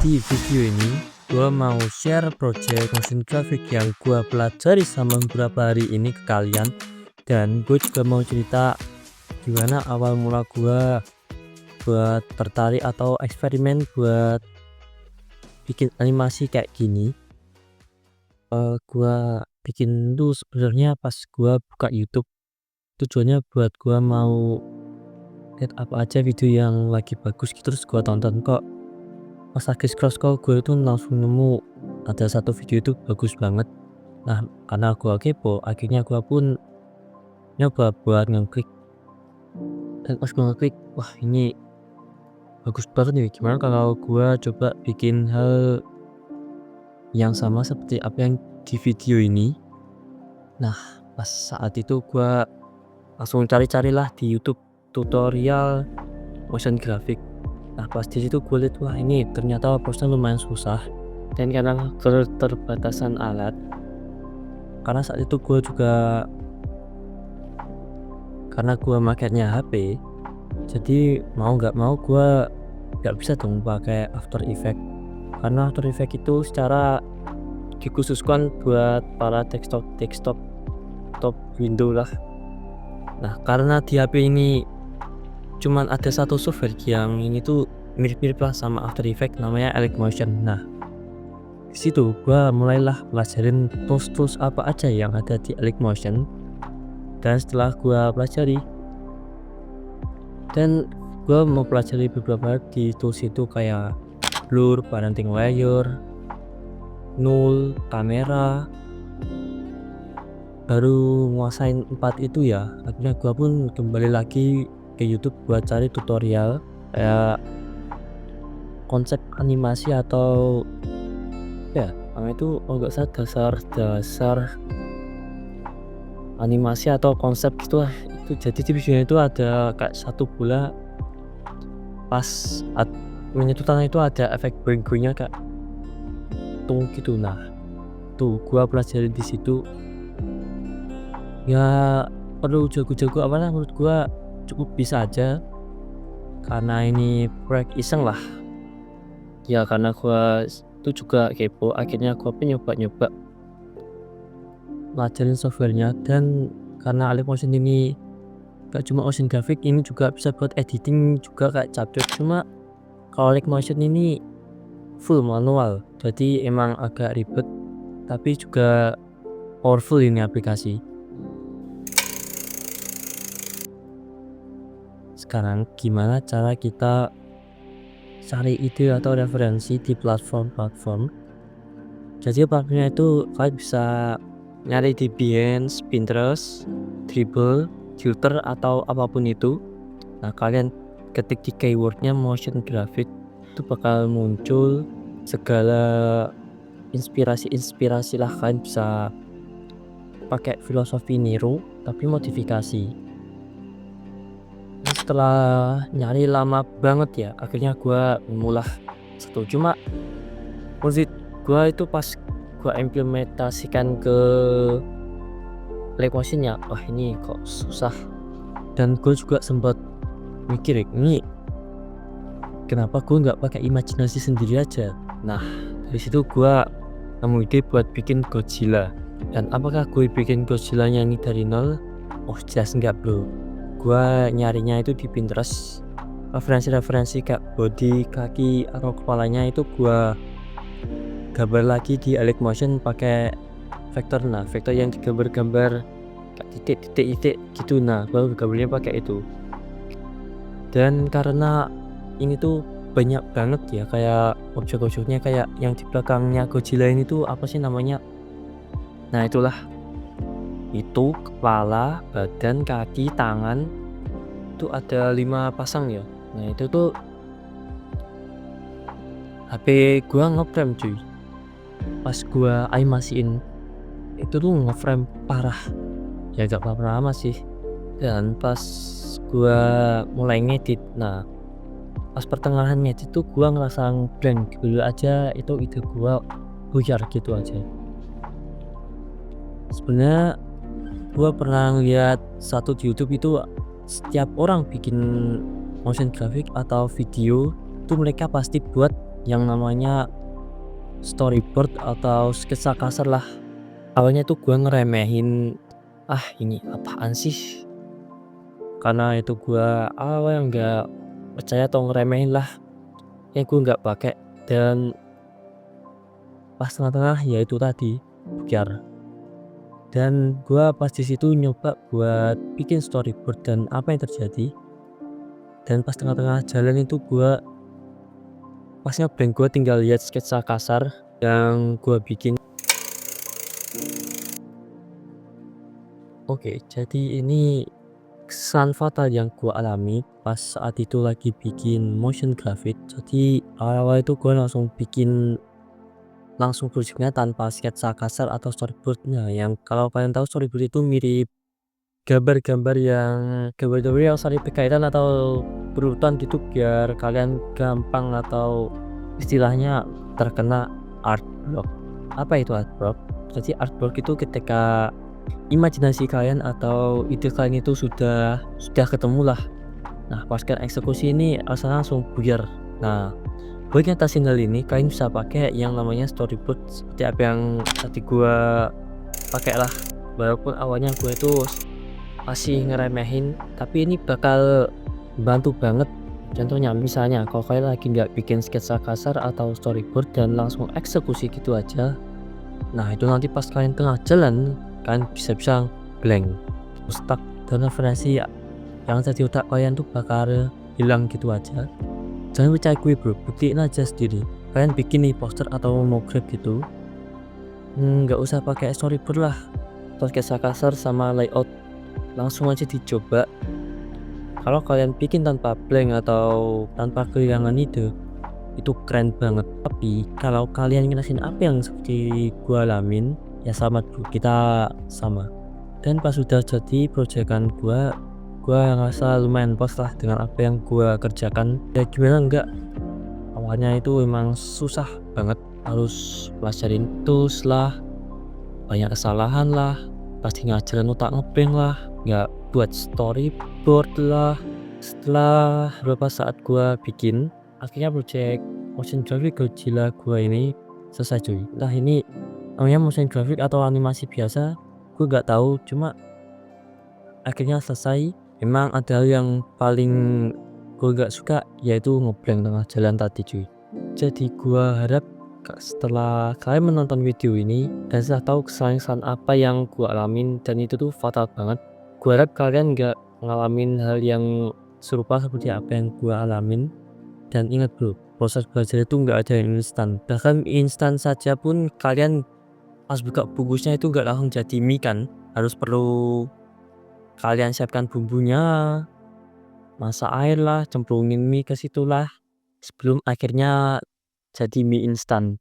Di video ini gue mau share project motion graphic yang gue pelajari sama beberapa hari ini ke kalian, dan gue juga mau cerita gimana awal mula gue buat tertarik atau eksperimen buat bikin animasi kayak gini. Gue bikin tuh sebenarnya pas gue buka YouTube, tujuannya buat gue mau lihat apa aja video yang lagi bagus gitu, terus gue tonton. Kok pas lagi scroll gue itu langsung nemu ada satu video itu bagus banget. Nah, karena gue kepo, akhirnya gue pun nyoba buat ngeklik, dan pas gue ngeklik, wah ini bagus banget nih, gimana kalau gue coba bikin hal yang sama seperti apa yang di video ini. Nah, pas saat itu gue langsung cari-carilah di YouTube tutorial motion graphic. Nah, pas di situ gue lihat, wah ini ternyata prosesnya lumayan susah, dan karena keterbatasan alat, karena saat itu gue juga karena gue makainya HP, jadi mau nggak mau gue nggak bisa dong pakai After Effects, karena After Effects itu secara dikhususkan buat para desktop top window lah. Nah, karena di HP ini cuman ada satu software yang ini tuh mirip-mirip lah sama After Effects, namanya Motion. Nah, di situ gua mulailah pelajarin tools apa aja yang ada di Motion, dan setelah gua pelajari dan gua mau pelajari beberapa di tools itu kayak blur, parenting layer, null, kamera, baru nguasain 4 itu ya, akhirnya gua pun kembali lagi ke YouTube buat cari tutorial kayak konsep animasi atau ya namanya itu nggak salah, dasar animasi atau konsep gitu lah. Itu jadi di videonya itu ada kayak satu bola, pas menyentuh tanah itu ada efek boing-boingnya kayak tung gitu. Nah, tuh gua pelajari di situ. Ya perlu jago-jago apalah, menurut gua cukup bisa aja, karena ini proyek iseng lah ya, karena gua itu juga kepo, akhirnya gua pun nyoba pelajarin softwarenya. Dan karena Motion ini gak cuma motion graphic, ini juga bisa buat editing juga kayak Capcut. Cuma kalau Motion ini full manual, jadi emang agak ribet tapi juga powerful ini aplikasi. Sekarang gimana cara kita cari ide atau referensi di platform. Jadi platformnya itu kalian bisa nyari di Behance, Pinterest, Dribbble, Filter atau apapun itu. Nah, kalian ketik di keywordnya motion graphic, itu bakal muncul segala inspirasi lah. Kalian bisa pakai filosofi niru tapi modifikasi. Setelah nyari lama banget ya, akhirnya gua mulai satu. Cuma menurut gua itu pas gua implementasikan ke Motion ya, wah ini kok susah. Dan gue juga sempat mikir, ini kenapa gue nggak pakai imajinasi sendiri aja. Nah, dari situ gua nemu ide buat bikin Godzilla. Dan apakah gue bikin Godzilla-nya ini dari nol? Oh jelas enggak bro, gua nyarinya itu di Pinterest, referensi kayak body, kaki atau kepalanya itu gua gambar lagi di Motion pakai vektor. Nah, vektor yang digambar-gambar kayak titik gitu, nah baru gambarnya pakai itu. Dan karena ini tuh banyak banget ya kayak objek-objeknya, kayak yang di belakangnya Godzilla ini tuh apa sih namanya, nah itulah, itu kepala, badan, kaki, tangan, itu ada 5 pasang ya. Nah itu tuh HP gua ngeframe cuy, pas gua animasiin itu tuh ngeframe parah ya, gak parah amat sih. Dan pas gua mulai ngedit, nah pas pertengahan ngedit tuh gua ngerasa blank dulu aja, itu ide gua buyar gitu aja. Sebenarnya gua pernah lihat satu di YouTube itu, setiap orang bikin motion graphic atau video itu mereka pasti buat yang namanya storyboard atau sketsa kasar lah. Awalnya tuh gue ngeremehin, ah ini apaan sih, karena itu gue awalnya nggak percaya atau ngeremehin lah, ya gue nggak pakai. Dan pas tengah-tengah ya itu tadi buyar, dan gue pas di situ nyoba buat bikin storyboard dan apa yang terjadi. Dan pas tengah-tengah jalan itu gue pas ngeblank, gue tinggal lihat sketsa kasar yang gue bikin. Oke, jadi ini kesan fatal yang gue alami pas saat itu lagi bikin motion graphic. Jadi awal-awal itu gue langsung projectnya tanpa sketsa kasar atau storyboardnya. Yang kalau kalian tahu storyboard itu mirip gambar-gambar yang saling berkaitan atau berurutan gitu, biar kalian gampang atau istilahnya terkena art block. Apa itu art block? Jadi art block itu ketika imajinasi kalian atau ide kalian itu sudah ketemu lah. Nah pas kalian eksekusi ini rasanya langsung buyar. Nah buat ngatasin hal ini kalian bisa pakai yang namanya storyboard seperti apa yang tadi gua pakai lah. Walaupun awalnya gue itu masih ngeremehin, tapi ini bakal bantu banget. Contohnya misalnya kalau kalian lagi nggak bikin sketsa kasar atau storyboard dan langsung eksekusi gitu aja, nah itu nanti pas kalian tengah jalan kalian bisa blank, stuck, dan referensi yang ada di otak kalian tuh bakal hilang gitu aja. Jangan percaya gue bro, buktiin aja sendiri. Kalian bikin nih poster atau mau grab gitu, nggak usah pakai storyboard lah atau sketsa kasar sama layout, langsung aja dicoba. Kalau kalian bikin tanpa blank atau tanpa kehilangan ide, itu keren banget. Tapi kalau kalian ngerasain apa yang seperti gua alamin, ya sama bro, kita sama. Dan pas sudah jadi proyekan gua ngerasa lumayan puas lah dengan apa yang gua kerjakan. Ya gimana enggak, awalnya itu memang susah banget, harus pelajarin tools lah, banyak kesalahan lah, pasti ngajarin otak ngeblank lah, nggak buat storyboard lah. Setelah beberapa saat gua bikin, akhirnya project motion graphic Godzilla gua ini selesai cuy. Nah ini namanya motion graphic atau animasi biasa, gua nggak tahu, cuma akhirnya selesai. Memang ada hal yang paling gua nggak suka, yaitu ngeblank tengah jalan tadi cuy. Jadi gua harap setelah kalian menonton video ini dan sudah tahu kesalahan apa yang gua alamin dan itu tuh fatal banget, gua harap kalian nggak ngalamin hal yang serupa seperti apa yang gua alamin. Dan ingat bro, proses belajar itu nggak ada yang instan. Bahkan instan saja pun kalian pas buka bungkusnya itu nggak langsung jadi mie kan, harus perlu kalian siapkan bumbunya, masak air lah, cemplungin mie ke situ lah sebelum akhirnya jadi mie instan.